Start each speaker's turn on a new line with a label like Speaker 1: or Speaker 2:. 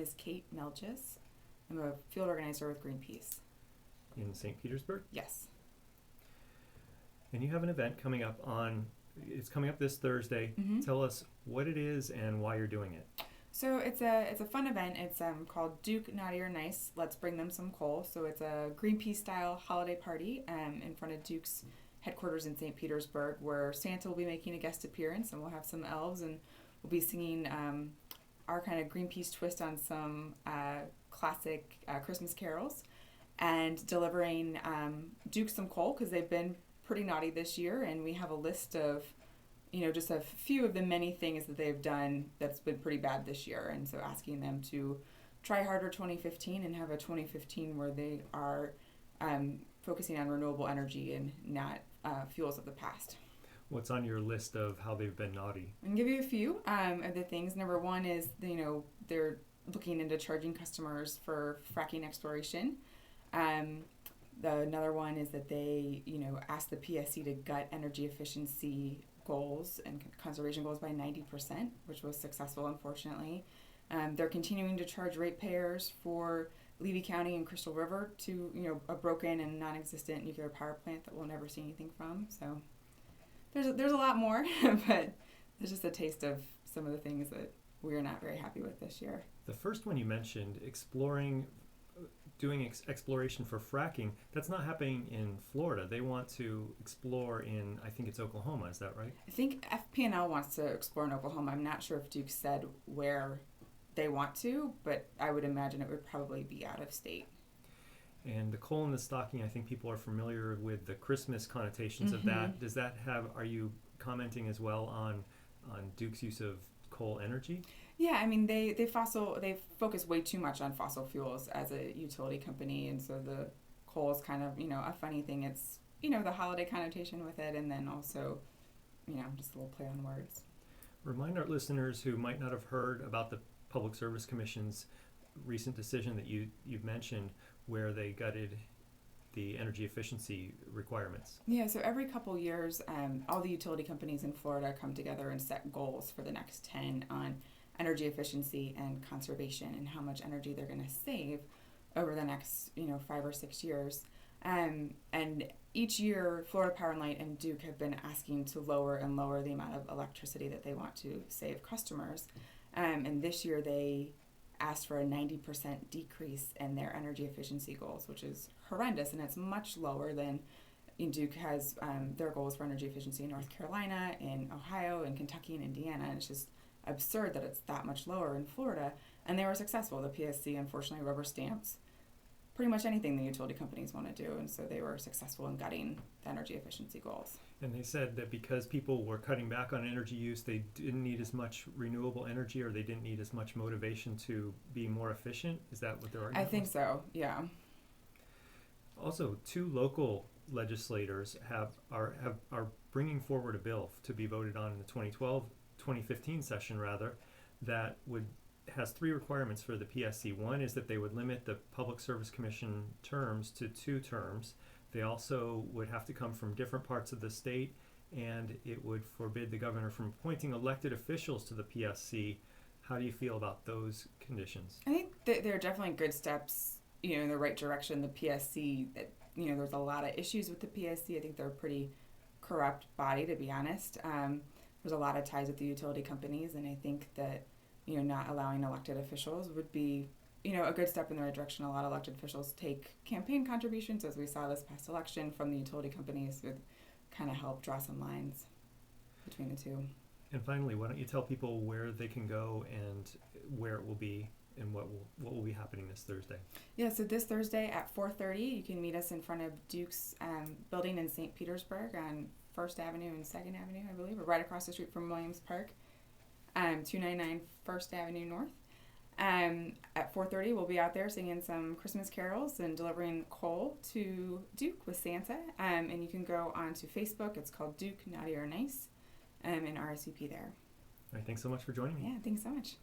Speaker 1: is Kate Melges. I'm a field organizer with Greenpeace.
Speaker 2: In St. Petersburg?
Speaker 1: Yes.
Speaker 2: And you have an event coming up it's coming up this Thursday.
Speaker 1: Mm-hmm.
Speaker 2: Tell us what it is and why you're doing it.
Speaker 1: So it's a fun event. It's called Duke Naughty or Nice. Let's Bring Them Some Coal. So it's a Greenpeace style holiday party in front of Duke's headquarters in St. Petersburg, where Santa will be making a guest appearance, and we'll have some elves, and we'll be singing our kind of Greenpeace twist on some classic Christmas carols, and delivering Duke some coal because they've been pretty naughty this year, and we have a list of just a few of the many things that they've done that's been pretty bad this year, and so asking them to try harder 2015 and have a 2015 where they are focusing on renewable energy and not fuels of the past.
Speaker 2: What's on your list of how they've been naughty?
Speaker 1: I can give you a few of the things. Number one is, they're looking into charging customers for fracking exploration. Another one is that they, asked the PSC to gut energy efficiency goals and conservation goals by 90%, which was successful, unfortunately. They're continuing to charge ratepayers for Levy County and Crystal River to, a broken and non-existent nuclear power plant that we'll never see anything from. So there's a lot more, but there's just a taste of some of the things that we're not very happy with this year.
Speaker 2: The first one you mentioned, doing exploration for fracking, that's not happening in Florida. They want to explore in, I think it's Oklahoma, is that right?
Speaker 1: I think FPNL wants to explore in Oklahoma. I'm not sure if Duke said where they want to, but I would imagine it would probably be out of state.
Speaker 2: And the coal in the stocking, I think people are familiar with the Christmas connotations of that. Does that are you commenting as well on Duke's use of coal energy?
Speaker 1: Yeah, I mean they focus way too much on fossil fuels as a utility company, and so the coal is kind of a funny thing. It's the holiday connotation with it, and then also just a little play on words.
Speaker 2: Remind our listeners who might not have heard about the Public Service Commission's recent decision that you've mentioned, where they gutted the energy efficiency requirements.
Speaker 1: Yeah, so every couple years, all the utility companies in Florida come together and set goals for the next 10 on energy efficiency and conservation and how much energy they're going to save over the next 5 or 6 years. And each year, Florida Power and Light and Duke have been asking to lower and lower the amount of electricity that they want to save customers. And this year they asked for a 90% decrease in their energy efficiency goals, which is horrendous, and it's much lower than Duke has their goals for energy efficiency in North Carolina, in Ohio, in Kentucky, and Indiana, and it's just absurd that it's that much lower in Florida, and they were successful. The PSC, unfortunately, rubber stamps pretty much anything the utility companies want to do, and so they were successful in gutting the energy efficiency goals.
Speaker 2: And they said that because people were cutting back on energy use, they didn't need as much renewable energy, or they didn't need as much motivation to be more efficient. Is that what they're arguing?
Speaker 1: I think so, yeah.
Speaker 2: Also, 2 local legislators are bringing forward a bill to be voted on in the 2015 session that has 3 requirements for the PSC. One is that they would limit the Public Service Commission terms to 2 terms. They also would have to come from different parts of the state, and it would forbid the governor from appointing elected officials to the PSC. How do you feel about those conditions?
Speaker 1: I think that they're definitely good steps, in the right direction. The PSC, there's a lot of issues with the PSC. I think they're a pretty corrupt body, to be honest. There's a lot of ties with the utility companies, and I think that not allowing elected officials would be a good step in the right direction. A lot of elected officials take campaign contributions, as we saw this past election, from the utility companies, would kind of help draw some lines between the two.
Speaker 2: And finally, why don't you tell people where they can go and where it will be and what will be happening this Thursday?
Speaker 1: Yeah, so this Thursday at 4:30, you can meet us in front of Duke's building in St. Petersburg on 1st Avenue and 2nd Avenue, I believe, or right across the street from Williams Park, 299 1st Avenue North. At 4:30, we'll be out there singing some Christmas carols and delivering coal to Duke with Santa. And you can go onto Facebook. It's called Duke Naughty or Nice, and RSVP there.
Speaker 2: All right, thanks so much for joining me.
Speaker 1: Yeah, thanks so much.